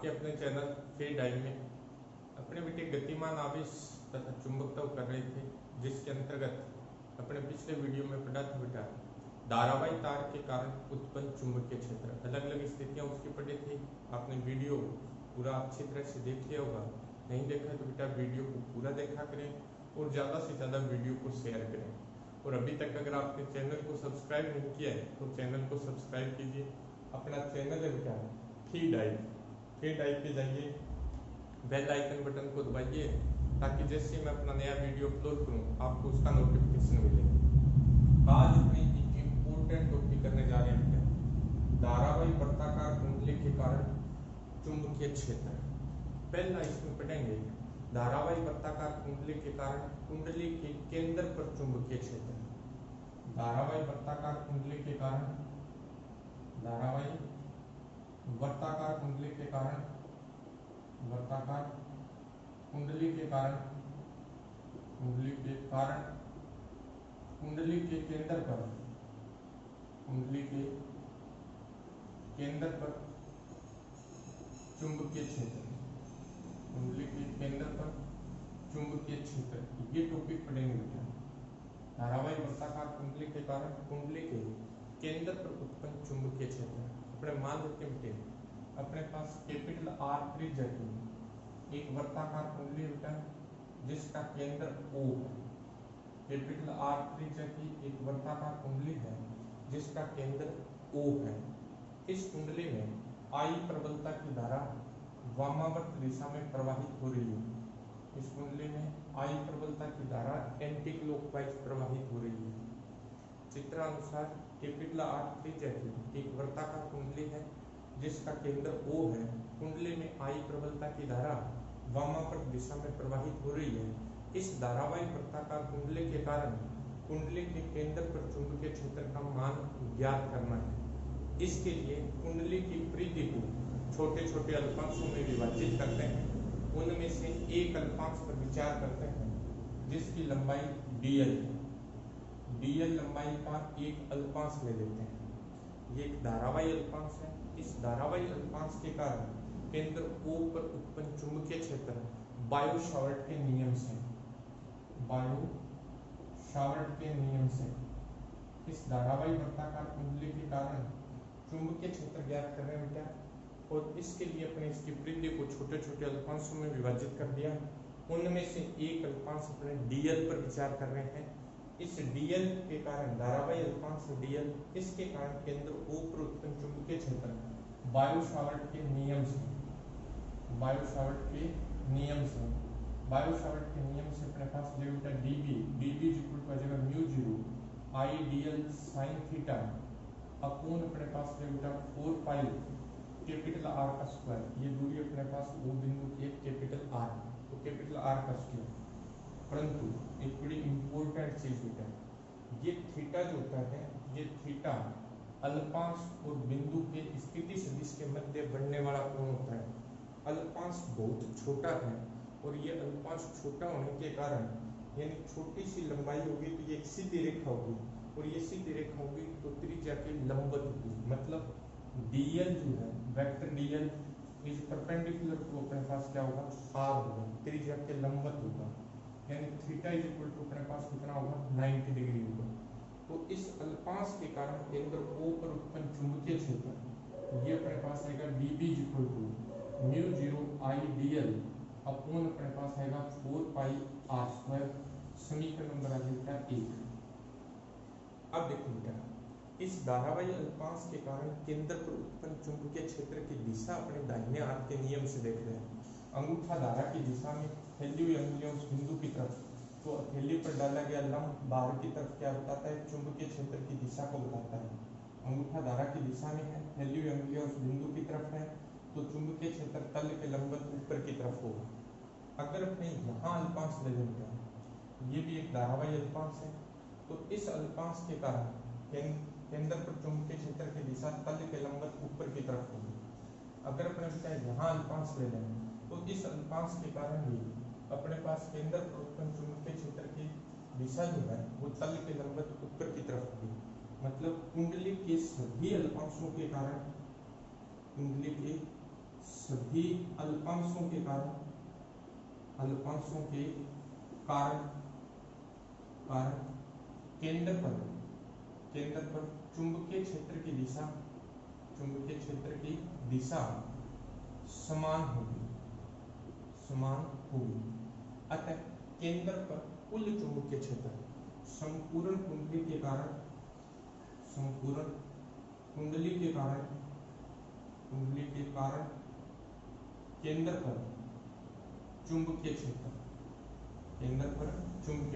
आपके अपने channel free dive में अपने बेटे गतिमान आवेश तथा चुंबकता कर रहे थे, जिसके अंतर्गत अपने पिछले वीडियो में पढ़ा था बेटा धारावाही तार के कारण उत्पन्न चुंबकीय क्षेत्र। अलग अलग स्थितियां उसकी पढ़ी थी। आपने वीडियो पूरा अच्छी तरह से देख लिया होगा। नहीं देखा तो बेटा वीडियो को पूरा देखा करें और ज़्यादा से ज़्यादा वीडियो को शेयर करें। और अभी तक अगर आपने चैनल को सब्सक्राइब नहीं किया है तो चैनल को सब्सक्राइब कीजिए। अपना चैनल है बेटा फ्री डाइव पे जाइए, बेल आइकन बटन को दबाइए ताकि जैसे मैं अपना नया वीडियो अपलोड करूं आपको उसका नोटिफिकेशन मिले। आज अपने एक इम्पोर्टेंट टॉपिक करने जा रहे हैं धारावाही वृत्ताकार कुंडली के कारण चुंबकीय क्षेत्र। पहला इसमें पढ़ेंगे धारावाही वृत्ताकार कुंडली के कारण कुंडली के केंद्र पर चुंबकीय क्षेत्र। धारावाही वृत्ताकार कुंडली के कारण धारावाही वृत्ताकार कुंडली के कारण वृत्ताकार कुंडली के कारण कुंडली के केंद्र पर चुंबकीय क्षेत्र। कुंडली के केंद्र पर चुंबकीय क्षेत्र, ये टॉपिक पढ़ेंगे बेटा। धारावाही वृत्ताकार कुंडली के कारण कुंडली के केंद्र पर उत्पन्न चुंबकीय क्षेत्र। अपने मान लेते हैं बेटे अपने पास कैपिटल आर त्रिज्या की एक वृत्ताकार कुंडली बेटा जिसका केंद्र O है। कैपिटल आर त्रिज्या की एक वृत्ताकार कुंडली है जिसका केंद्र O है। इस कुंडली में I प्रबलता की धारा वामावर्त दिशा में प्रवाहित हो रही है। इस कुंडली में I प्रबलता की धारा एंटी क्लॉकवाइज प्रवाहित हो रही है। चित्रानुसार कैपिटल आर त्रिज्या की एक वृत्ताकार कुंडली है जिसका केंद्र O है। कुंडली में I प्रबलता की धारा वामावर्त दिशा में प्रवाहित हो रही है। इस धारावाही वृत्ताकार कुंडली के कारण कुंडली के केंद्र पर चुंबकीय क्षेत्र का मान ज्ञात करना है। इसके लिए कुंडली की परिधि को छोटे छोटे अल्पांशों में विभाजित करते हैं। उनमें से एक अल्पांश पर विचार करते हैं जिसकी लंबाई dl है। dl लंबाई का एक अल्पांश ले लेते हैं। ये एक धारावाही अल्पांश है। इस धारावाही अल्पांश के कारण केंद्र O पर उत्पन्न चुंबकीय क्षेत्र बायो-सावर्ट के नियम से इस धारावाही वृत्ताकार कुंडली के कारण चुंबकीय क्षेत्र ज्ञात कर रहे हैं बेटा। और इसके लिए अपने इसकी परिधि को छोटे छोटे अल्पांशों में विभाजित कर दिया। उनमें से एक अल्पांश अपने dl पर विचार कर रहे हैं। इस dl के कारण धारावाही अल्पांश dl, इसके कारण केंद्र O पर उत्पन्न चुंबकीय क्षेत्र बायो-सावर्ट के नियम से अपने पास जो बेटा dB equal to mu 0 I dl sin theta upon अपने पास जो बेटा 4 पाई कैपिटल R का स्क्वायर। ये दूरी अपने पास O बिंदु की कैपिटल R, तो कैपिटल R का स्क्वायर। परंतु एक बड़ी इंपॉर्टेंट चीज बेटा, ये थीटा जो होता है ये थीटा अल्पांश और बिंदु के स्थिति सदिश के मध्य बनने वाला कोण होता है। अल्पांश बहुत छोटा है और ये अल्पांश छोटा होने के कारण यानी छोटी सी लंबाई होगी तो ये एक सीधी रेखा होगी और ये सीधी रेखा होगी तो त्रिज्या के लंबवत होगी। मतलब dl जो है vector dl is perpendicular to अपने पास क्या होगा r होगा, त्रिज्या के लंबवत होगा। यानी थीटा इज इक्वल टू अपने पास कितना होगा 90 डिग्री होगा। तो इस अल्पांश के कारण केंद्र O पर उत्पन्न चुंबकीय क्षेत्र ये अपने पास आएगा dB equal to mu 0 I dl upon अपने पास आएगा 4 पाई r स्क्वायर। समीकरण नंबर आ जाएगा 1। अब देखो बेटा इस धारावाही अल्पांश के कारण केंद्र पर उत्पन्न चुंबकीय क्षेत्र की दिशा अपने दाहिने हाथ के नियम से देख रहे हैं। अंगूठा धारा की दिशा में फैली हुई अंगुलियां उस बिंदु की तरफ, तो हथेली पर डाला गया लंब बाहर की तरफ क्या बताता है चुंबकीय क्षेत्र की दिशा को बताता है। अंगूठा धारा की दिशा में है, फैली हुई अंगुलियां उस बिंदु की तरफ है, तो चुंबकीय क्षेत्र तल के लंबवत ऊपर की तरफ होगा। अगर अपने यहाँ अल्पांश ले लेते हैं, ये भी एक धारावाही अल्पांश है, तो इस अल्पांश के कारण केंद्र पर चुंबकीय क्षेत्र की दिशा तल के लंबवत ऊपर की तरफ होगी। अगर अपने चाहे यहाँ अल्पांश ले लें तो इस अल्पांश के कारण भी अपने पास केंद्र पर उत्पन्न चुंबकीय क्षेत्र की दिशा जो है वो तल के लंबवत ऊपर की तरफ होगी। मतलब कुंडली के सभी अल्पांशों के कारण कुंडली के सभी अल्पांशों के कारण केंद्र पर चुंबकीय क्षेत्र की दिशा समान होगी। अतः केंद्र पर कुल चुंबकीय क्षेत्र संपूर्ण कुंडली के कारण केंद्र पर चुंबकीय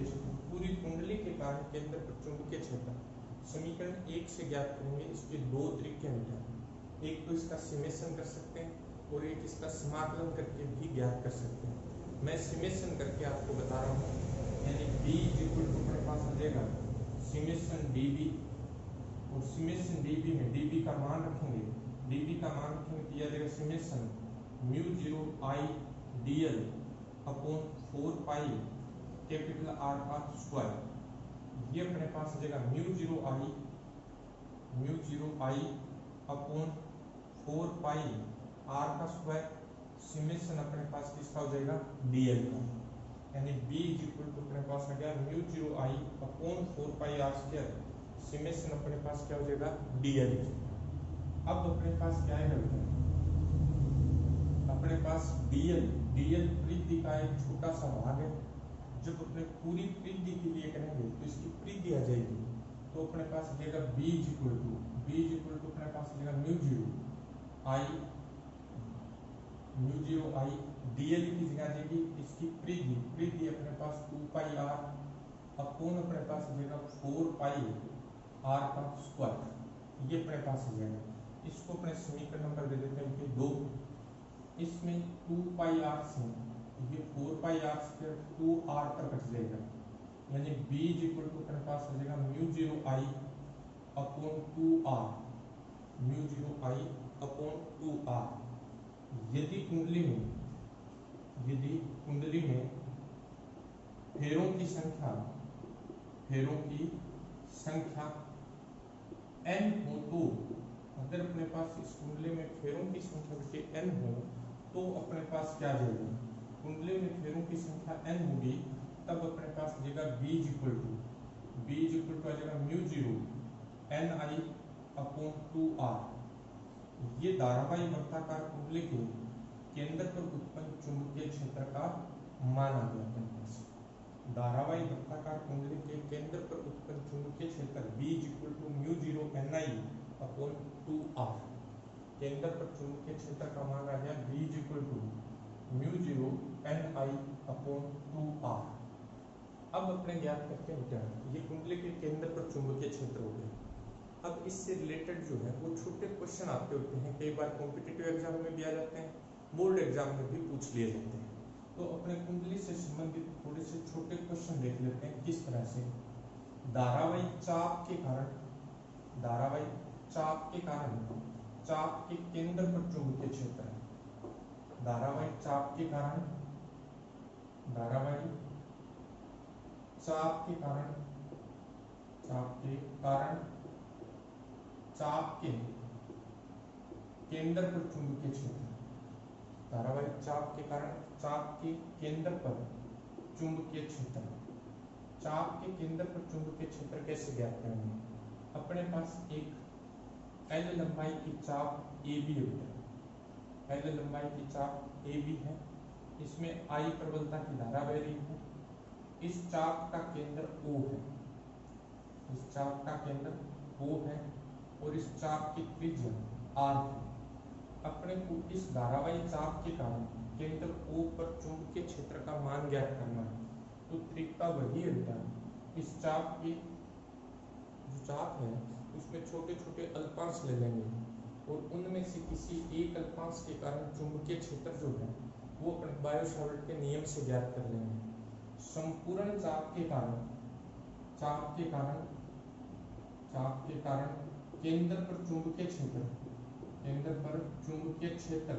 क्षेत्र पूरी कुंडली के कारण केंद्र पर चुंबकीय क्षेत्र समीकरण 1 से ज्ञात करेंगे। इसके दो तरीके हैं, एक तो इसका समेशन कर सकते हैं और एक इसका समाकलन करके भी ज्ञात कर सकते हैं। मैं समेशन करके आपको बता रहा हूँ, यानी B अपने पास आ जाएगा समेशन dB, और समेशन dB में dB का मान रखेंगे तो यह जाएगा summation mu 0 I dl upon 4 pi capital R का स्क्वायर। ये अपने पास आ जाएगा mu 0 I upon 4 pi R का स्क्वायर, समेशन अपने पास किसका हो जाएगा dl का, यानी B अपने पास आ गया mu 0 I upon 4 pi R square, summation अपने पास क्या हो जाएगा dl। अब अपने पास क्या है, अपने पास dl परिधि का एक छोटा सा भाग है। जब अपने पूरी परिधि के लिए करेंगे तो इसकी परिधि आ जाएगी, तो अपने पास आ जाएगा B अपने पास आ जाएगा म्यू 0 I dl की जगह आ जाएगी इसकी परिधि अपने पास 2 पाई R अपॉन अपने पास आ जाएगा 4 पाई R का स्क्वायर। ये अपने पास आ जाएगा। इसको अपने समीकरण नंबर दे देते हैं कि 2। इसमें 2 पाई R से ये 4 पाई R स्क्वायर 2 R पर कट जाएगा, यानी B अपने पास आ जाएगा mu 0 I upon 2 R, mu 0 I upon 2 R। यदि कुंडली में फेरों की संख्या n हो, तो अगर अपने पास इस कुंडली में फेरों की संख्या n हो तो अपने पास क्या जाएगा, कुंडली में फेरों की संख्या n होगी, तब अपने पास जाएगा B आ जाएगा म्यू 0 Ni अपॉन 2R। ये धारावाही वृत्ताकार कुंडली के केंद्र पर उत्पन्न चुंबकीय क्षेत्र का मान आ गया अपने पास। धारावाही वृत्ताकार कुंडली के केंद्र पर उत्पन्न चुंबकीय क्षेत्र B mu 0 Ni upon 2R। केंद्र पर चुंबकीय क्षेत्र का मान आ गया B mu 0 Ni upon 2R। अब अपने ज्ञात करते हैं क्या, ये कुंडली के केंद्र पर चुंबकीय क्षेत्र हो गया। अब इससे रिलेटेड जो है वो छोटे क्वेश्चन आते होते हैं, कई बार कॉम्पिटिटिव एग्जाम में भी आ जाते हैं, बोर्ड एग्जाम में भी पूछ लिए जाते हैं। तो अपने कुंडली से संबंधित थोड़े से छोटे क्वेश्चन देख लेते हैं। किस तरह से धारावाही चाप के कारण चाप के केंद्र पर चुंबकीय क्षेत्र है। धारावाही चाप के कारण चाप के केंद्र पर चुंबकीय क्षेत्र, धारावाही चाप के कारण चाप के केंद्र पर चुंबकीय क्षेत्र। चाप के केंद्र पर चुंबकीय क्षेत्र कैसे ज्ञात करेंगे, अपने पास एक L लंबाई की चाप AB है, इसमें I प्रबलता की धारा बह रही है। इस चाप का केंद्र O है, और इस चाप की त्रिज्या R है। अपने को इस धारावाही चाप के कारण केंद्र O पर चुंबकीय क्षेत्र का मान ज्ञात करना है। तो तरीका वही है बेटा, इस चाप की जो चाप है उसमें छोटे छोटे अल्पांश ले लेंगे और उनमें से किसी एक अल्पांश के कारण चुंबकीय क्षेत्र जो है वो अपने बायो-सावर्ट के नियम से ज्ञात कर लेंगे। संपूर्ण चाप के कारण केंद्र पर चुंबकीय क्षेत्र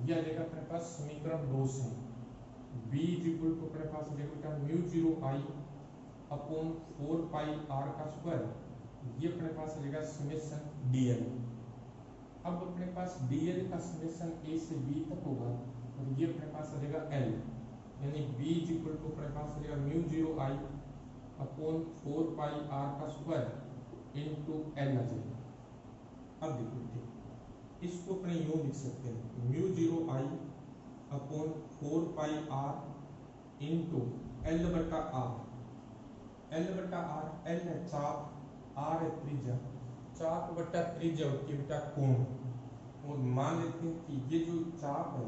यह देगा अपने पास समीकरण 2 से B अपने पास देगा mu 0 I upon 4 pi R का स्क्वायर। ये अपने पास रहेगा समेशन dl। अब अपने पास dl का समेशन a से b तक होगा और ये अपने पास आ जाएगा l, यानी b इज इक्वल टू अपने पास आ जाएगा mu 0 i upon 4 pi r का स्क्वायर इनटू l आ जाएगा। अब देखो ठीक, इसको अपने यूं लिख सकते हैं mu 0 i upon 4 pi r into l बटा r। l बटा r, l है चाप, r है त्रिज्या, चाप बटा त्रिज्या होती है बेटा कोण, और मान लेते हैं कि ये जो चाप है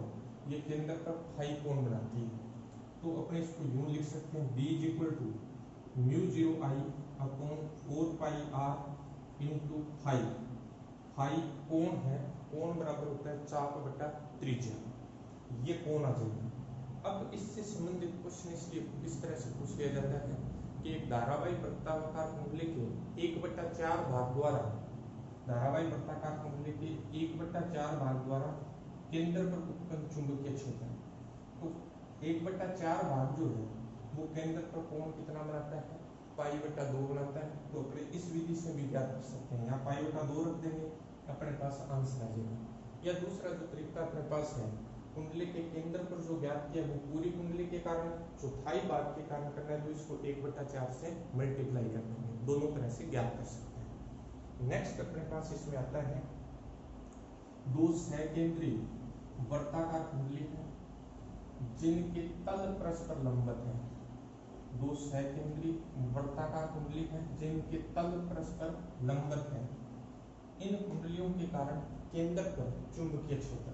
ये केंद्र पर फाई कोण बनाती है, तो अपने इसको यूं लिख सकते हैं b is equal to mu 0 i upon 4 pi r into phi. Phi कोण है, कोण बराबर होता है चाप बटा त्रिज्या, ये कोण आ जाएगा। अब इससे संबंधित क्वेश्चन इसलिए इस तरह से पूछ लिया जाता है कि एक धारावाही वृत्ताकार कुंडली के 1/4 भाग द्वारा, धारावाही वृत्ताकार कुंडली के 1/4 भाग द्वारा केंद्र पर उत्पन्न चुंबकीय क्षेत्र, तो 1/4 भाग जो है वो केंद्र पर कोण कितना बनाता है, π/2 बनाता है। तो अपने इस विधि से भी ज्ञात कर सकते हैं, यहाँ π/2 रख देंगे अपने पास आंसर आ जाएगा। या दूसरा जो तरीका अपने पास है, कुंडली के केंद्र पर जो ज्ञात किया वो पूरी कुंडली के कारण, चौथाई भाग के कारण करना है, तो इसको 1/4 से मल्टीप्लाई कर देंगे, दोनों तरह से ज्ञात कर सकते हैं। नेक्स्ट अपने पास इसमें आता है दो सकेंद्री वर्ताकार कुंडली है जिनके तल परस्पर लंबत है। दो सकेंद्री वर्ताकार कुंडली है जिनके तल परस्पर लंबत है। इन कुंडलियों के कारण केंद्र पर चुंबकीय क्षेत्र,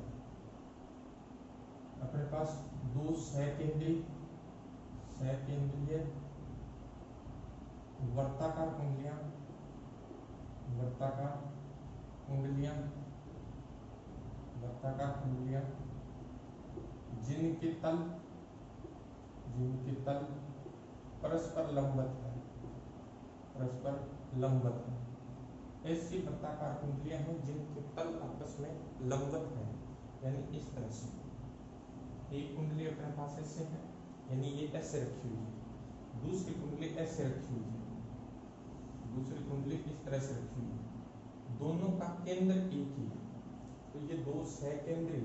अपने पास दो सकेंद्रीय वर्ताकार कुंडलियां जिनके तल परस्पर लंबत है। ऐसी वर्ताकार कुंडलियां हैं जिनके तल आपस में लंबत हैं, यानी इस तरह से एक कुंडली अपने पास ऐसे है, यानी ये ऐसे रखी हुई है, दूसरी कुंडली ऐसे रखी हुई है, दूसरी कुंडली इस तरह से रखी हुई है, दोनों का केंद्र एक ही है। तो ये दो सकेंद्री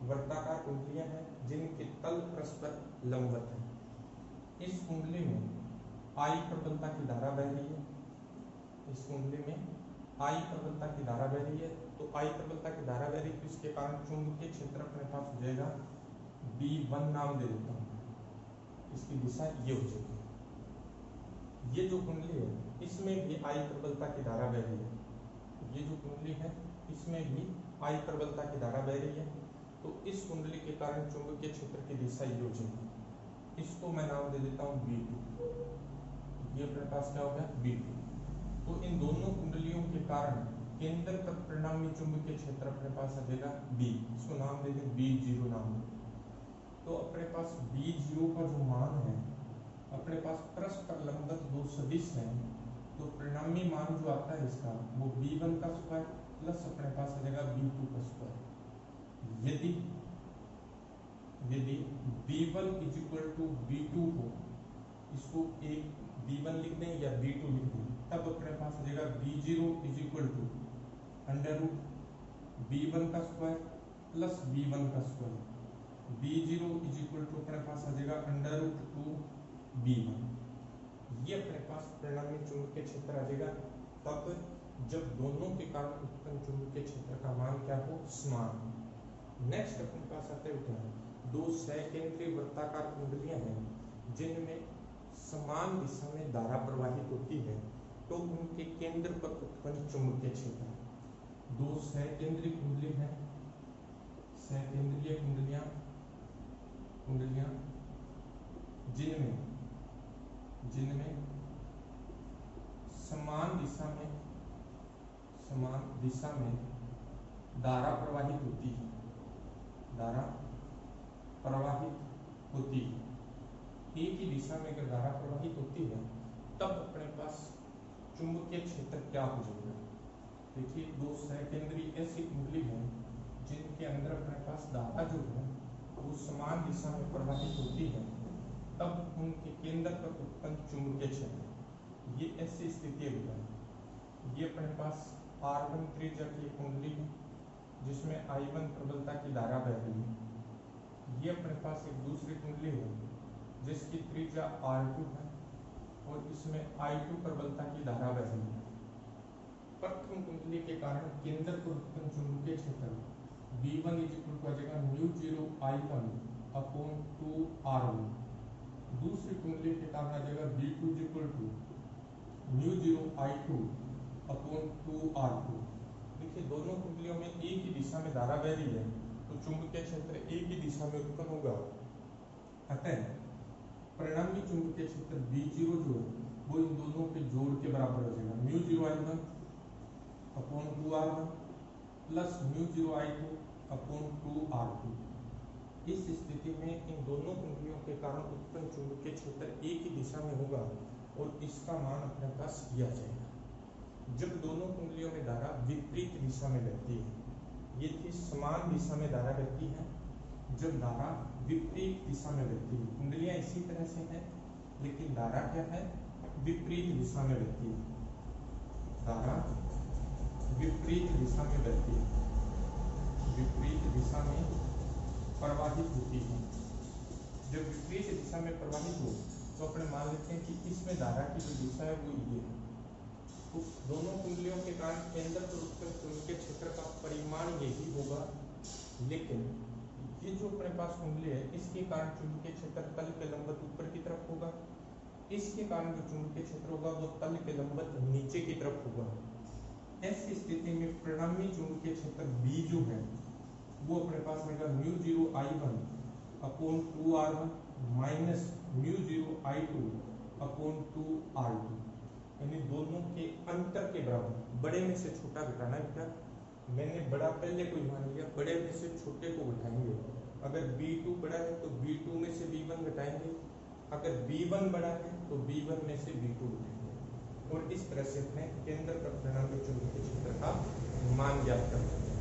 वर्ताकार कुंडलियां हैं जिनके तल परस्पर लंबत है। इस कुंडली में I प्रबलता की धारा बह रही है, इस कुंडली में I प्रबलता की धारा बह रही है, तो I प्रबलता की धारा बह रही है, तो इसके कारण चुंबकीय क्षेत्र अपने पास हो जाएगा B1 नाम दे देता हूँ, इसकी दिशा ये हो जाएगी। ये जो कुंडली है इसमें भी I प्रबलता की धारा बह रही है, ये जो कुंडली है इसमें भी I प्रबलता की धारा बह रही है, तो इस कुंडली के कारण चुंबकीय क्षेत्र की दिशा ये हो जाएगी। इसको मैं नाम दे देता हूँ B2, ये अपने पास क्या हो गया B2। तो इन दोनों कुंडलियों के कारण केंद्र पर परिणामी चुंबकीय क्षेत्र अपने पास आ जाएगा B, इसको नाम दे दें B0 नाम दे। तो अपने पास B0 का जो मान है, अपने पास परस्पर लंबत दो सदिश है, तो परिणामी मान जो आता है इसका वो B1 का स्क्वायर प्लस अपने पास आ जाएगा B2 का स्क्वायर। यदि B1 is equal to B2 हो, इसको एक B1 लिख दें या B2 लिख दें, तब अपने पास आ जाएगा B0 is equal to under root B1 का स्क्वायर प्लस B1 का square. B0 is equal to अपने पास आ जाएगा अंडर रूट 2 B1। ये अपने पास परिणामी चुंबकीय क्षेत्र आ जाएगा तब जब दोनों के कारण उत्पन्न चुंबकीय क्षेत्र का मान क्या हो, समान हो। नेक्स्ट अपने पास आते हैं दो सकेंद्रीय वृत्ताकार कुंडलियां हैं जिनमें समान दिशा में धारा प्रवाहित होती है, तो उनके केंद्र पर उत्पन्न चुंबकीय क्षेत्र। दो सकेंद्रीय कुंडली है, सकेंद्रीय कुंडलियां जिनमें समान दिशा में धारा प्रवाहित होती है, एक ही दिशा में अगर धारा प्रवाहित होती है तब अपने पास चुंबकीय क्षेत्र क्या हो जाएगा। देखिए दो सकेंद्रीय ऐसी कुंडली है जिनके अंदर अपने पास धारा जो है वो समान दिशा में प्रवाहित होती है, तब उनके केंद्र पर उत्पन्न चुंबकीय क्षेत्र, ये ऐसी स्थिति है। ये अपने पास R1 त्रिज्या की कुंडली है, जिसमें I1 प्रबलता की धारा बह रही है। ये अपने पास एक दूसरी कुंडली है जिसकी त्रिज्या R2 है और इसमें I2 प्रबलता की धारा बह रही है। प्रथम कुंडली के कारण केंद्र पर उत्पन्न चुंबकीय क्षेत्र V1 इक्वल टू आ जाएगा म्यू 0 I1 अपॉन 2R1। दूसरी कुंडली के कारण आ जाएगा V2 equal to mu 0 I2 upon 2R2। देखिए दोनों कुंडलियों में एक ही दिशा में धारा बह रही है तो चुंबकीय क्षेत्र एक ही दिशा में उत्पन्न होगा। अतः परिणामी चुंबकीय क्षेत्र V0 जो है वो इन दोनों के जोड़ के बराबर हो जाएगा mu 0 I1 upon 2R1 plus mu 0 I2 upon 2R2। इस स्थिति में इन दोनों कुंडलियों के कारण उत्पन्न चुंबकीय क्षेत्र एक ही दिशा में होगा और इसका मान अपने पास दिया जाएगा। जब दोनों कुंडलियों में धारा विपरीत दिशा में बहती है, ये थी समान दिशा में धारा बहती है, जब धारा विपरीत दिशा में बहती है, कुंडलियां इसी तरह से हैं लेकिन धारा क्या है, विपरीत दिशा में बहती है। धारा विपरीत दिशा में बहती है, विपरीत दिशा में प्रवाहित होती है। जब विपरीत दिशा में प्रवाहित हो तो अपने मान लेते हैं कि इसमें धारा की जो दिशा है वो ये है। तो दोनों कुंडलियों के कारण केंद्र पर उत्पन्न चुंबकीय क्षेत्र का परिमाण यही होगा, लेकिन ये जो अपने पास कुंडली है इसके कारण चुंबकीय क्षेत्र तल के लंबवत ऊपर की तरफ होगा, इसके कारण जो चुंबकीय क्षेत्र होगा वो तल के लंबवत नीचे की तरफ होगा। ऐसी स्थिति में परिणामी चुंबकीय क्षेत्र B जो है वो अपने पास रहेगा mu 0 I1 upon 2R1 minus mu 0 I2 upon 2R2, यानी दोनों के अंतर के बराबर। बड़े में से छोटा घटाना है क्या, मैंने बड़ा पहले को मान लिया, बड़े में से छोटे को घटाएंगे। अगर B2 बड़ा है तो B2 में से B1 घटाएंगे, अगर B1 बड़ा है तो B1 में से B2 घटाएंगे और इस तरह से अपने केंद्र पर परिणामी चुंबकीय क्षेत्र का मान ज्ञात करते हैं।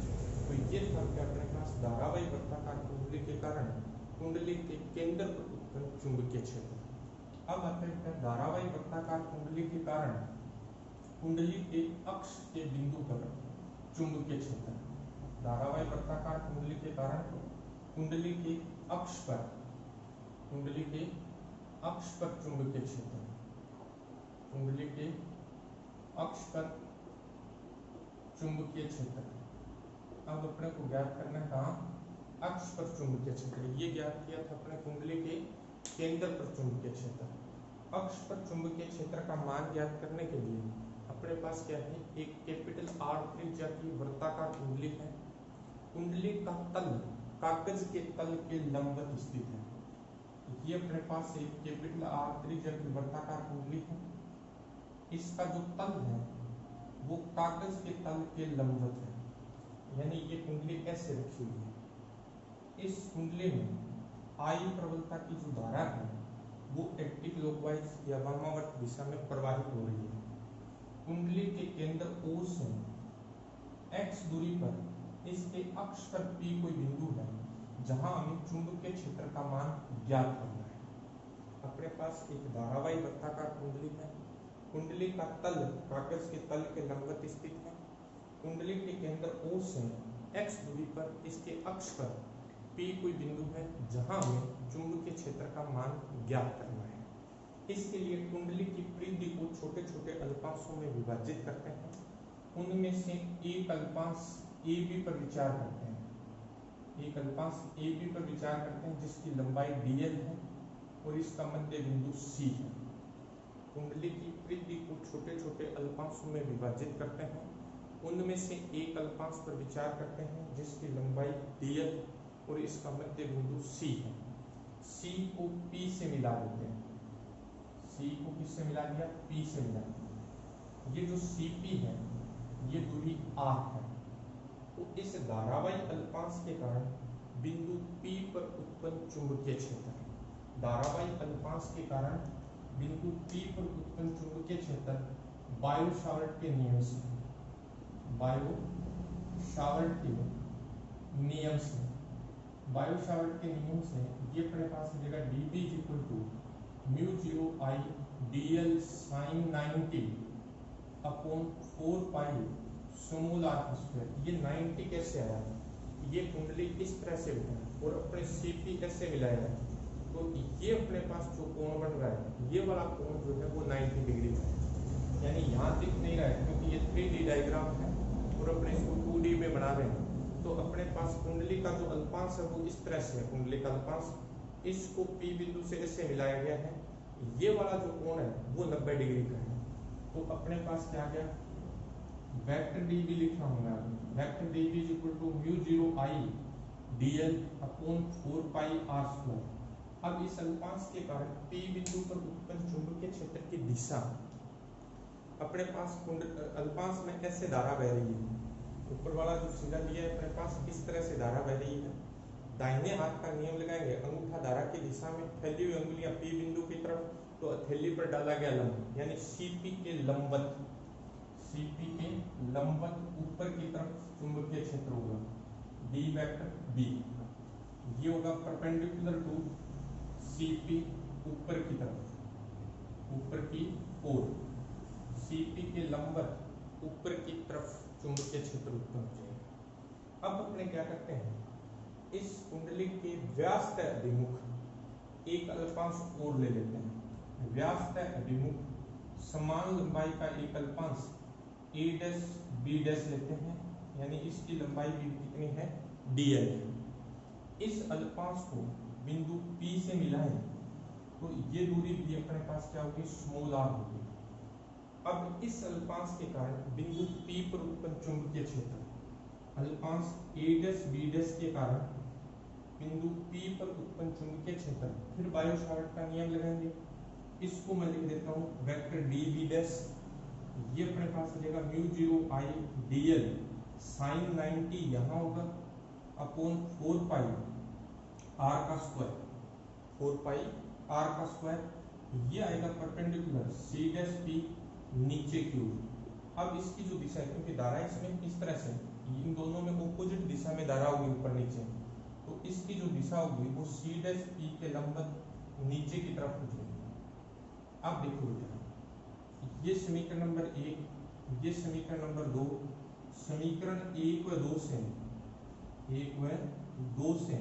तो ये था अपने पास धारावाही वृत्ताकार कुंडली के कारण कुंडली के केंद्र पर उत्पन्न चुंबकीय क्षेत्र। अब आते हैं धारावाही वृत्ताकार कुंडली के कारण कुंडली के अक्ष के बिंदु पर चुंबकीय क्षेत्र। धारावाही वृत्ताकार कुंडली के कारण कुंडली के अक्ष पर, कुंडली के अक्ष पर चुंबकीय क्षेत्र, कुंडली के अक्ष पर चुंबकीय क्षेत्र। अब अपने को ज्ञात करना है कहाँ, अक्ष पर चुंबकीय क्षेत्र। ये ज्ञात किया था अपने कुंडली के केंद्र पर चुंबकीय क्षेत्र। अक्ष पर चुंबकीय क्षेत्र का मान ज्ञात करने के लिए अपने पास क्या है, एक कैपिटल R त्रिज्या की वृत्ताकार कुंडली है। कुंडली का तल कागज के तल के लंबवत स्थित है। ये अपने पास एक कैपिटल R त्रिज्या की वृत्ताकार कुंडली है। इसका जो तल है वो कागज के तल के लंबवत है, यानी ये कुंडली ऐसे रखी हुई है। इस कुंडली में I प्रबलता की जो धारा है वो एंटी क्लॉकवाइज या वामावर्त दिशा में प्रवाहित हो रही है। कुंडली के केंद्र O से x दूरी पर इसके अक्ष पर P कोई बिंदु है जहां हमें चुंबकीय क्षेत्र का मान ज्ञात करना है। अपने पास एक धारावाही वृत्ताकार कुंडली है। कुंडली का तल कागज के तल के लंबवत स्थित है। कुंडली के केंद्र O से x दूरी पर इसके अक्ष पर P कोई बिंदु है जहां हमें चुंबकीय क्षेत्र का मान ज्ञात करना है। इसके लिए कुंडली की परिधि को छोटे छोटे अल्पांशों में विभाजित करते हैं। उनमें से एक अल्पांश AB पर विचार करते हैं। एक अल्पांश AB पर विचार करते हैं जिसकी लंबाई dl है और इसका मध्य बिंदु C है। कुंडली की परिधि को छोटे छोटे अल्पांशों में विभाजित करते हैं। उनमें से एक अल्पांश पर विचार करते हैं जिसकी लंबाई dl और इसका मध्य बिंदु C है। C को P से मिला देते हैं। C को किससे मिला दिया, P से मिला दिया। ये जो CP है ये दूरी R है। तो इस धारावाही अल्पांश के कारण बिंदु P पर उत्पन्न चुंबकीय क्षेत्र, धारावाही अल्पांश के कारण बिंदु P पर उत्पन्न चुंबकीय क्षेत्र बायो-सावर्ट के नियम से, बायो-सावर्ट के नियम से, बायो-सावर्ट के नियम से ये अपने पास मिलेगा dB equal to mu 0 I dl sin 90 upon 4 pi small R का स्क्वायर। ये 90 कैसे आया, ये कुंडली इस तरह से बना और अपने सीपी ऐसे मिलाया है, तो ये अपने पास जो कोण बन रहा है, ये वाला कोण जो है वो 90 डिग्री का है। यानी यहाँ दिख नहीं रहा है क्योंकि ये 3D डायग्राम है और अपने इसको 2D में बना रहे हैं। तो अपने पास कुंडली का जो अल्पांश है वो इस तरह से है, कुंडली का अल्पांश इसको P बिंदु से ऐसे मिलाया गया है। ये वाला जो कोण है वो 90 डिग्री का है। तो अपने पास क्या गया, वेक्टर dv लिखना होगा। Vector dv is equal to mu 0 I dl upon 4 pi r square. अब इस अल्पांश के कारण P बिंदु पर उत्पन्न चुंबकीय क्षेत्र की दिशा, अपने पास अल्पांश में ऐसे धारा बह रही है। ऊपर वाला जो सीधा दिया है अपने पास इस तरह से धारा बह रही है। दाहिने हाथ का नियम लगाएंगे, अंगूठा धारा की दिशा में फैली हुई अंगुलियां P बिंदु की तरफ, तो हथेली पर डाला गया लंब यानी CP के लंबवत, CP के लंबवत ऊपर की तरफ चुंबकीय क्षेत्र होगा D वेक्टर B। ये होगा परपेंडिकुलर टू CP ऊपर की तरफ, ऊपर की ओर, CP के लंबवत ऊपर की तरफ चुंबकीय क्षेत्र उत्पन्न हो जाएगा। अब अपने क्या करते हैं, इस कुंडली के व्यास तय अभिमुख एक अल्पांश और ले लेते हैं। व्यास तय अभिमुख समान लंबाई का एक अल्पांश A डैश B डैश लेते हैं, यानी इसकी लंबाई भी कितनी है dl। इस अल्पांश को बिंदु P से मिलाएं तो ये दूरी भी अपने पास क्या होगी, स्मॉल r होगी। अब इस अल्पांश के कारण बिंदु P पर उत्पन्न चुंबकीय क्षेत्र, अल्पांश A डैश B डैश के कारण बिंदु P पर उत्पन्न चुंबकीय क्षेत्र, फिर बायो सावर्ट का नियम लगाएंगे। इसको मैं लिख देता हूँ वेक्टर dv डैश, ये अपने पास आ जाएगा म्यू 0 I dl साइन 90 यहाँ होगा अपॉन 4 पाई r का स्क्वायर, 4 पाई r का स्क्वायर। ये आएगा परपेंडिकुलर C डैश P नीचे की ओर। अब इसकी जो दिशा है, क्योंकि धारा इसमें इस तरह से, इन दोनों में ऑपोजिट दिशा में धारा होगी ऊपर नीचे, तो इसकी जो दिशा होगी वो C डैश P के लंबवत नीचे की तरफ हो जाएगी। अब देखो बेटा, ये समीकरण नंबर 1, ये समीकरण नंबर 2, समीकरण 1 व 2 से, 1 व 2 से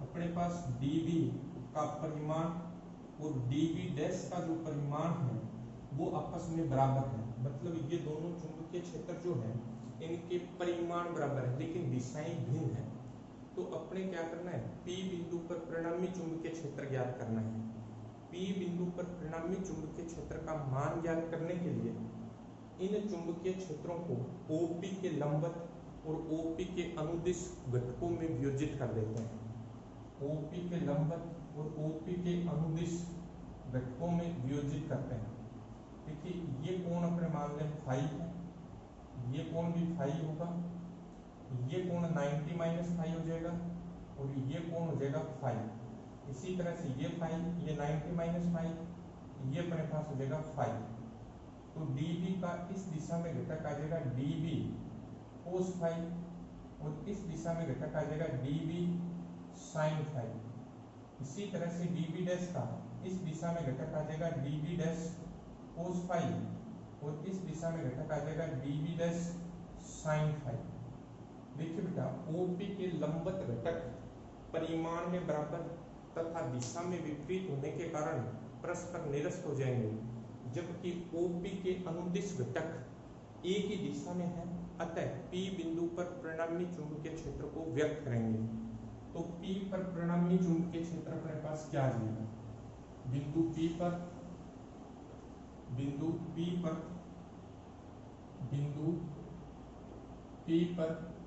अपने पास dv का परिमाण और dv डैश का जो परिमाण है वो आपस में बराबर है। मतलब ये दोनों चुंबकीय क्षेत्र जो है इनके परिमाण बराबर है लेकिन दिशाएं भिन्न है। तो अपने क्या करना है, P बिंदु पर परिणामी चुंबकीय क्षेत्र ज्ञात करना है। P बिंदु पर परिणामी चुंबकीय क्षेत्र का मान ज्ञात करने के लिए इन चुंबकीय क्षेत्रों को OP के लंबवत और OP के अनुदिश घटकों में वियोजित कर देते हैं। OP के लंबवत और OP के अनुदिश घटकों में वियोजित करते हैं। देखिए ये कोण अपने मान लें फाई है, ये कोण भी फाई होगा, ये कोण 90 माइनस फाई हो जाएगा और ये कोण हो जाएगा फाई। इसी तरह से ये फाई, ये 90 माइनस फाई, ये अपने पास हो जाएगा फाई। तो dv का इस दिशा में घटक आ जाएगा dv कोस फाई और इस दिशा में घटक आ जाएगा dv साइन फाई। इसी तरह से dv डैश का इस दिशा में घटक आ जाएगा dv डैश कोस फाई और इस दिशा में घटक आ जाएगा dv डैश साइन फाई। देखिए बेटा, OP के लंबवत घटक परिमाण में बराबर तथा दिशा में विपरीत होने के कारण परस्पर निरस्त हो जाएंगे, जबकि OP के अनुदिश घटक एक ही दिशा में है। अतः P बिंदु पर परिणामी चुंबकीय क्षेत्र को व्यक्त करेंगे। तो P पर परिणामी चुंबकीय क्षेत्र अपने पास क्या आ जाएगा, बिंदु P पर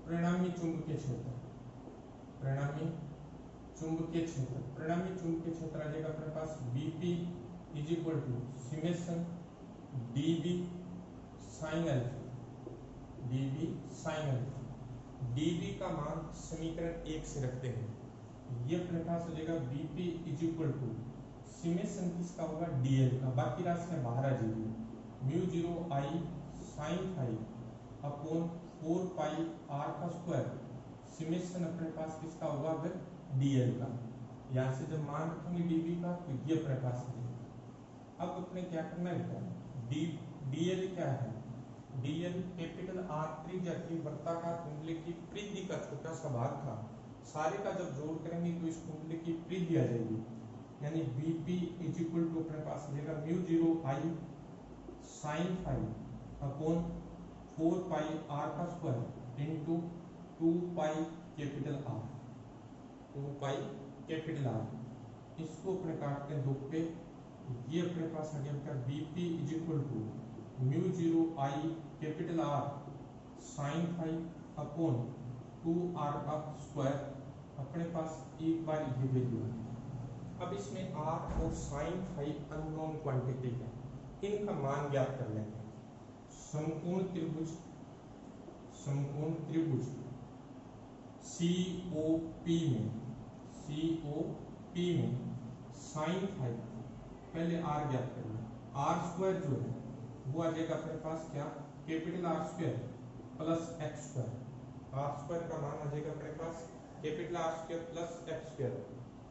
परिणामी चुंबकीय क्षेत्र, परिणामी चुंबकीय क्षेत्र आ जाएगा अपने पास BP is equal to summation dv sine alpha, dv का मान समीकरण 1 से रखते हैं। ये अपने पास हो जाएगा BP is equal to summation किसका होगा, dl का, बाकी राशि बाहर आ जाएगी, mu 0 I sine phi upon 4 pi r का स्क्वायर। समेशन अपने पास किसका होगा, अगर dl का, यहाँ से जब मान रखेंगे dv का तो ये अपने पास है। अब अपने क्या करना है, dl क्या है, dl कैपिटल R त्रिज्या की वृत्ताकार कुंडली की परिधि का छोटा सा भाग था, सारे का जब जोड़ करेंगे तो इस कुंडली की परिधि आ जाएगी, यानी Vp इज इक्वल टू अपने पास आ जाएगा mu 0 I sine phi upon 4 pi R का square into 2 pi capital R, 2 pi capital R। इसको अपने काटते हैं दो पे, ये अपने पास आ गया क्या Vp is equal to mu 0 I capital R sine phi upon 2R का स्क्वायर, अपने पास एक बार ये वैल्यू है। अब इसमें R और साइन फाई अननोन क्वांटिटी है, इनका मान ज्ञात कर लेंगे। समकोण त्रिभुज COP में साइन फाई, पहले R ज्ञात करना, R स्क्वायर जो है वो आ जाएगा अपने पास क्या capital R square plus x square. R square का मान आ जाएगा अपने पास capital R square plus x square,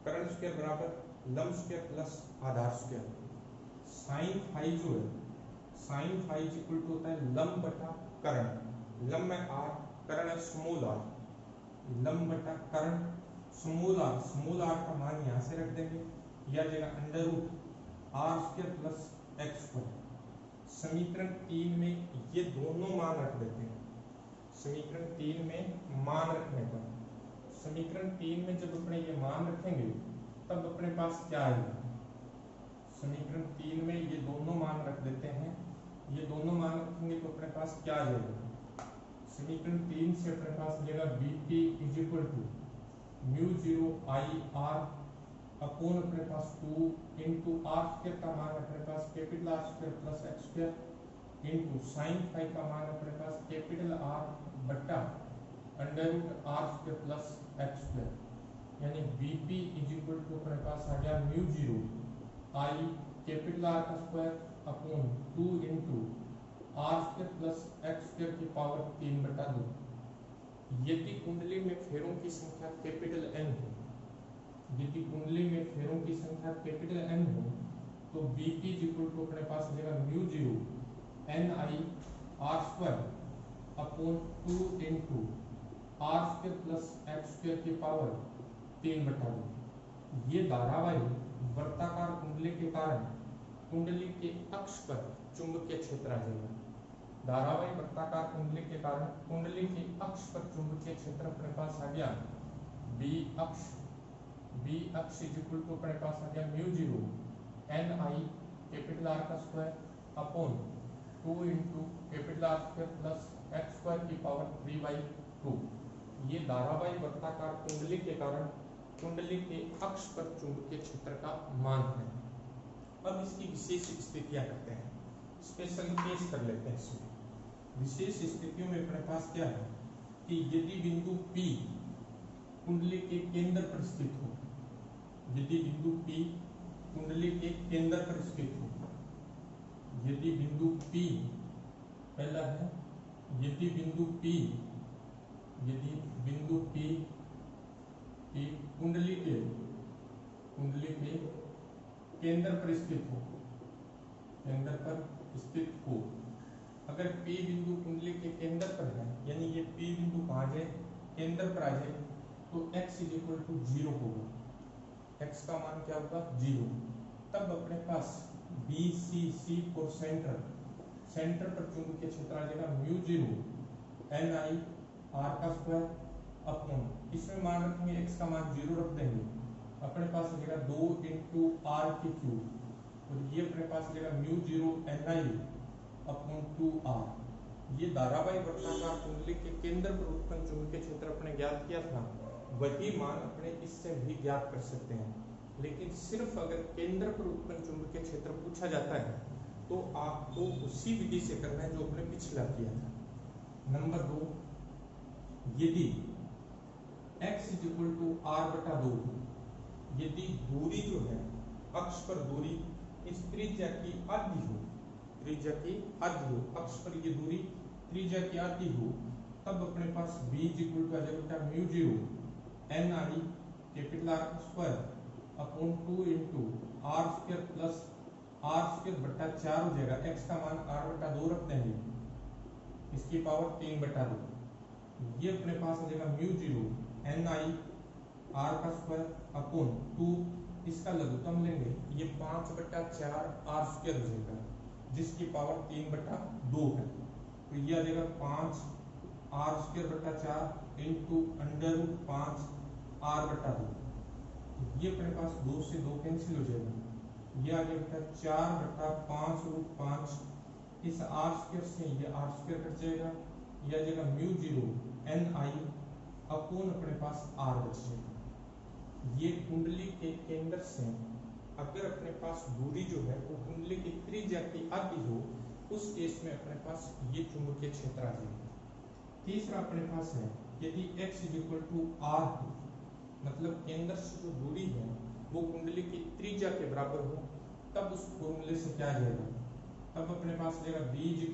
कर्ण स्क्वायर बराबर लंब स्क्वायर प्लस आधार स्क्वायर। साइन फाई जो है, साइन फाई इक्वल टू होता है लंब बटा कर्ण, लंब है R, कर्ण है स्मॉल r, लंब बटा कर्ण स्मॉल r का मान यहाँ से रख देंगे, यह आ जाएगा under root R square plus x square. समीकरण 3 में ये दोनों मान रख देते हैं। समीकरण 3 में मान रखने पर, समीकरण 3 में जब अपने ये मान रखेंगे तब अपने पास क्या आएगा, समीकरण 3 में ये दोनों मान रख देते हैं, ये दोनों मान रखेंगे तो अपने पास क्या आ जाएगा, समीकरण 3 से अपने पास आ जाएगा Vp is equal to mu 0 I R upon अपने पास 2 इंटू R स्क्वायर का मान अपने पास capital R square plus x square into sine phi का मान अपने पास कैपिटल R बटा under root R square plus x square, यानी Vp इज इक्वल टू अपने पास आ गया म्यू 0 I कैपिटल R का square upon 2 into R square plus x square की पावर 3 बटा 2। यदि कुंडली में फेरों की संख्या कैपिटल N हो, यदि कुंडली में फेरों की संख्या कैपिटल N हो तो Vp इक्वल टू अपने पास आ जाएगा mu 0 Ni R square upon 2 into R square plus x square की पावर 3 बटा 2। ये धारावाही वर्ताकार कुंडली के कारण कुंडली के अक्ष पर चुंबकीय क्षेत्र आ जाएगा। धारावाही वर्ताकार कुंडली के कारण कुंडली के अक्ष पर चुंबकीय क्षेत्र अपने पास आ गया बी अक्ष इज इक्वल टू अपने पास आ गया म्यू 0 Ni कैपिटल R का square upon 2 into capital R square plus x square की पावर 3/2। ये धारावाही वर्ताकार कुंडली के कारण कुंडली के अक्ष पर चुंबकीय क्षेत्र का मान है। अब इसकी विशेष स्थितियां करते हैं, स्पेशल केस कर लेते हैं। इसमें विशेष स्थितियों में अपने पास क्या है कि यदि बिंदु P कुंडली के केंद्र पर स्थित हो, यदि बिंदु P कुंडली के केंद्र पर स्थित हो, यदि बिंदु P पहला है, यदि बिंदु P कुंडली के केंद्र पर स्थित हो, केंद्र पर स्थित हो। अगर P बिंदु कुंडली के केंद्र पर है, यानी ये P बिंदु कहाँ जाए, केंद्र पर आ जाए, तो x इज इक्वल टू 0 होगा, x का मान क्या होगा 0। तब अपने पास BCC फॉर सेंटर पर चुंबकीय क्षेत्र आ जाएगा म्यू 0 Ni R का स्क्वायर अपॉन, इसमें मान रखेंगे x का मान 0 रख देंगे, अपने पास आ जाएगा 2 इंटू R की क्यूब, और ये अपने पास आ जाएगा म्यू 0 Ni अपॉन 2R। ये धारावाही वर्ताकार कुंडली के केंद्र पर उत्पन्न चुंबकीय क्षेत्र अपने ज्ञात किया था, वही मान अपने इससे भी ज्ञात कर सकते हैं। लेकिन सिर्फ अगर केंद्र पर उत्पन्न चुंबकीय क्षेत्र पूछा जाता है तो आपको उसी विधि से करना है जो अपने पिछला किया था। नंबर 2, यदि x is equal to R बटा 2, यदि दूरी जो है अक्ष पर दूरी इस त्रिज्या की आधी हो, त्रिज्या की आधी हो, अक्ष पर ये दूरी त्रिज्या की आधी हो, तब अपने पास b इज इक्वल टू आ जाएगा म्यू 0 Ni कैपिटल R का square upon 2 into R square plus R square बटा 4 हो जाएगा, x का मान R बटा 2 रख देंगे, इसकी पावर 3/2, ये अपने पास आ जाएगा mu zero N I R का स्क्वायर अपॉन 2, इसका लघुत्तम लेंगे ये 5/4 आर स्क्वायर हो जाएगा, जिसकी पावर 3/2 है। तो ये आ जाएगा 5 आर स्क्वायर बटा 4 इंटू अंडर रूट 5 आर बटा 2। ये अपने पास 2 से 2 कैंसिल हो जाएगा, ये आ गया बेटा 4/5 रूट 5, इस आर स्क्वायर से ये आर स्क्वायर कट जाएगा, ये आ जाएगा म्यू जीरो एन आई अपॉन अपने पास आर बच जाएगा। ये कुंडली के केंद्र से अगर अपने पास दूरी जो है वो कुंडली की त्रिज्या की आधी हो, उस केस में अपने पास ये चुंबकीय क्षेत्र आ जाएगा। तीसरा अपने पास है यदि x = r, मतलब केंद्र से जो दूरी है वो कुंडली की त्रिज्या के बराबर हो, तब उस फॉर्मूले से क्या आ जाएगा, तब अपने पास जाएगा b =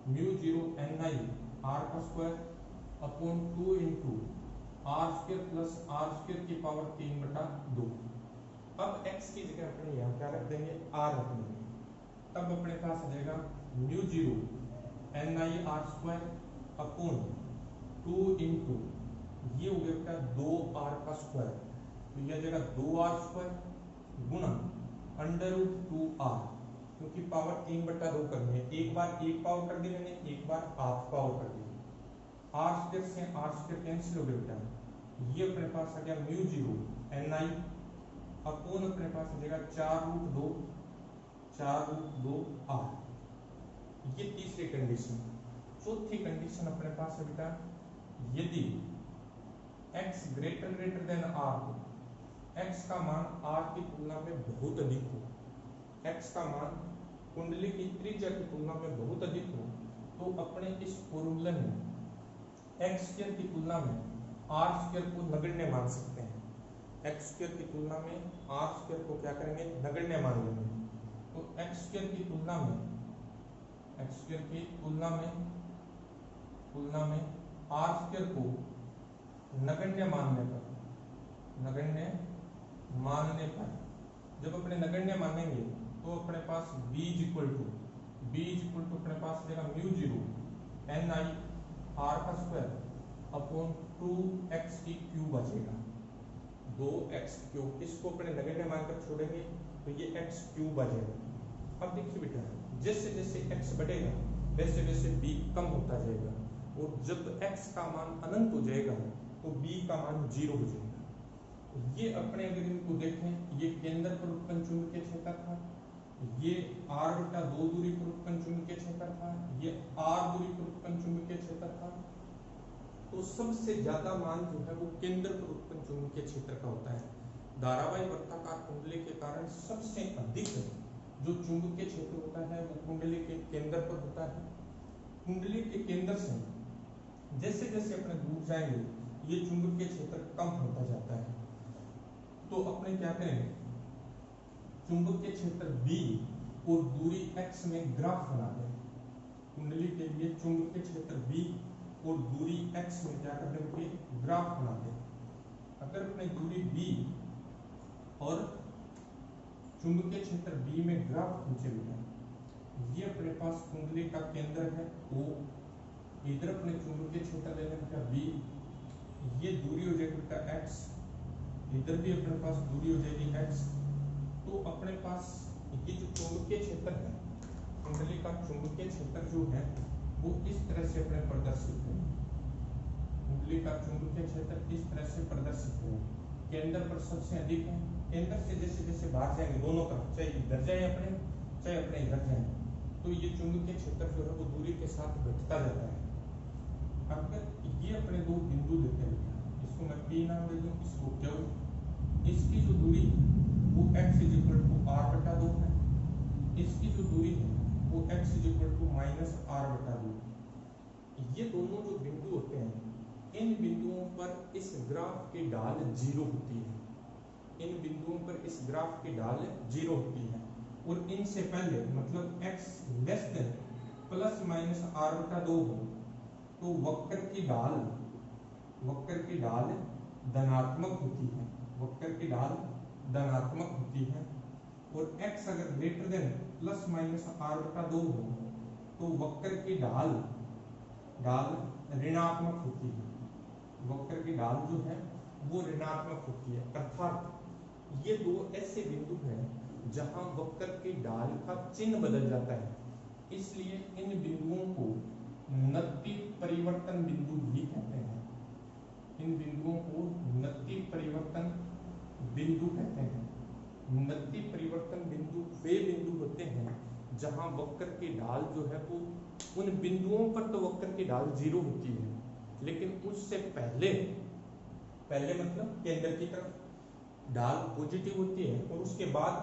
mu zero N I R का square upon 2 into R square plus R square की पावर 3/2। अब x की जगह अपने यहाँ क्या रख देंगे, r रख देंगे, तब अपने पास आ जाएगा म्यू जीरो एन आई आर स्क्वायर अपॉन 2 इंटू ये हो गया 2r का स्क्वायर, तो यह जगह 2r स्क्वायर गुणा अंडर रूट 2r, क्योंकि पावर 3/2 करनी है, एक बार एक पावर कर दी मैंने, एक बार हाफ पावर कर दी, r स्क्वायर से r स्क्वायर कैंसिल हो गया बेटा, ये अपने पास आ गया म्यू जीरो एन आई अपॉन अपने पास आ जाएगा 4√2 r। ये तीसरी कंडीशन। चौथी कंडीशन अपने पास है बेटा, यदि x greater than r, x का मान r की तुलना में बहुत अधिक हो, x का मान कुंडली की त्रिज्या की तुलना में बहुत अधिक हो, तो अपने इस फॉर्मूले में x स्क्वायर की तुलना में r स्क्वायर को नगण्य मान सकते हैं। x स्क्वायर की तुलना में r स्क्वायर को क्या करेंगे, नगण्य मान लेंगे। तो x स्क्वायर की तुलना में r स्क्वायर को नगण्य मानने पर जब अपने नगण्य मानेंगे तो अपने पास b = अपने पास देगा mu zero N I R का स्क्वायर अपॉन 2x³ बचेगा, 2x³, इसको अपने नगण्य मानकर छोड़ेंगे तो ये x³ बचेगा। अब देखिए बेटा, जैसे जैसे x बढ़ेगा वैसे वैसे b कम होता जाएगा, और जब x का मान अनंत हो जाएगा तो b का मान 0 हो जाएगा। ये अपने अगर इनको देखें, ये केंद्र पर उत्पन्न चुंबकीय क्षेत्र था, ये r/2 दूरी पर उत्पन्न चुंबकीय क्षेत्र था, ये r दूरी पर उत्पन्न चुंबकीय क्षेत्र था, तो सबसे ज्यादा मान जो है वो केंद्र पर उत्पन्न चुंबकीय क्षेत्र का होता है। धारावाही वर्ताकार कुंडली के कारण सबसे अधिक जो चुंबकीय क्षेत्र होता है वो कुंडली के केंद्र पर होता है। कुंडली के केंद्र से जैसे जैसे अपने दूर जाएंगे ये चुंबकीय क्षेत्र कम होता जाता है। तो अपने क्या करेंगे, चुंबकीय क्षेत्र B और दूरी x में ग्राफ बना दें। कुंडली के लिए चुंबकीय क्षेत्र B और दूरी x में क्या कर देंगे, ग्राफ बना दें। अगर अपने दूरी B और चुंबकीय क्षेत्र B में ग्राफ खींचे हुए, ये अपने पास कुंडली का केंद्र है O, इधर अपने चुंबकीय क्षेत्र ले लें बेटा B, ये दूरी हो जाएगी बेटा x, इधर भी अपने पास दूरी हो जाएगी x। तो अपने पास ये जो चुंबकीय क्षेत्र है, कुंडली का चुंबकीय क्षेत्र जो है वो इस तरह से अपने प्रदर्शित है। कुंडली का चुंबकीय क्षेत्र इस तरह से प्रदर्शित है, केंद्र पर सबसे अधिक है, केंद्र से जैसे जैसे बाहर जाएंगे दोनों तरफ, चाहे इधर जाए अपने, चाहे अपने इधर जाए, तो ये चुंबकीय क्षेत्र जो है वो दूरी के साथ घटता जाता है। अगर ये अपने दो बिंदु देते हैं, इसको मैं P नाम दे दूं, इसको Q, इसकी जो दूरी वो x = r/2 है, इसकी जो दूरी है वो x = -r/2। ये दोनों जो बिंदु होते हैं, इन बिंदुओं पर इस ग्राफ की ढाल 0 होती है, इन बिंदुओं पर इस ग्राफ की ढाल 0 होती है, और इनसे पहले मतलब x ≤ ±r/2 हो तो वक्र की ढाल धनात्मक होती है, वक्र की ढाल धनात्मक होती है। और x अगर ग्रेटर देन ±r/2 हो तो वक्र की ढाल ढाल ऋणात्मक होती है, वक्र की ढाल जो है वो ऋणात्मक होती है। अर्थात ये दो ऐसे बिंदु हैं जहां वक्र की ढाल का चिन्ह बदल जाता है, इसलिए इन बिंदुओं को नति परिवर्तन बिंदु भी कहते हैं। इन बिंदुओं को नति परिवर्तन बिंदु कहते हैं। नति परिवर्तन बिंदु वे बिंदु होते हैं जहां वक्र की ढाल जो है वो, उन बिंदुओं पर तो वक्र की ढाल 0 होती है, लेकिन उससे पहले मतलब केंद्र की तरफ ढाल पॉजिटिव होती है और उसके बाद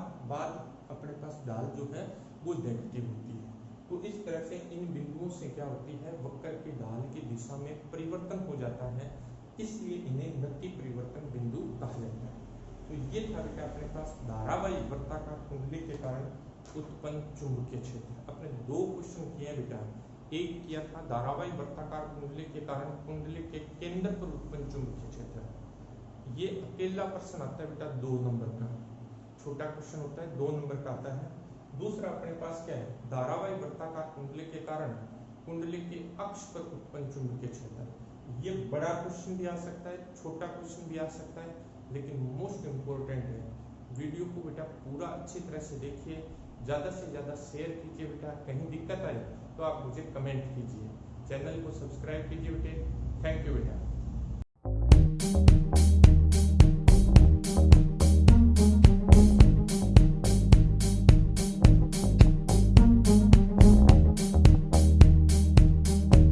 अपने पास ढाल जो है वो नेगेटिव होती है। तो इस तरह से इन बिंदुओं से क्या होती है, वक्र की ढाल की दिशा में परिवर्तन हो जाता है, इसलिए इन्हें नति परिवर्तन बिंदु कहा जाता है। तो ये था बेटा अपने पास धारावाही वृत्ताकार कुंडली के कारण उत्पन्न चुंबकीय क्षेत्र। अपने दो क्वेश्चन किए बेटा, एक किया था धारावाही वृत्ताकार कुंडली के कारण कुंडली के केंद्र पर उत्पन्न चुंबकीय क्षेत्र, ये अकेला प्रश्न आता है बेटा 2 नंबर का, छोटा क्वेश्चन होता है 2 नंबर का आता है। दूसरा अपने पास क्या है, धारावाही वृत्ताकार कुंडली के कारण कुंडली के अक्ष पर उत्पन्न चुंबकीय क्षेत्र। ये बड़ा क्वेश्चन भी आ सकता है, छोटा क्वेश्चन भी आ सकता है, लेकिन मोस्ट इम्पोर्टेंट है। वीडियो को बेटा पूरा अच्छी तरह से देखिए, ज़्यादा से ज़्यादा शेयर कीजिए बेटा। कहीं दिक्कत आए तो आप मुझे कमेंट कीजिए, चैनल को सब्सक्राइब कीजिए बेटे। थैंक यू बेटा।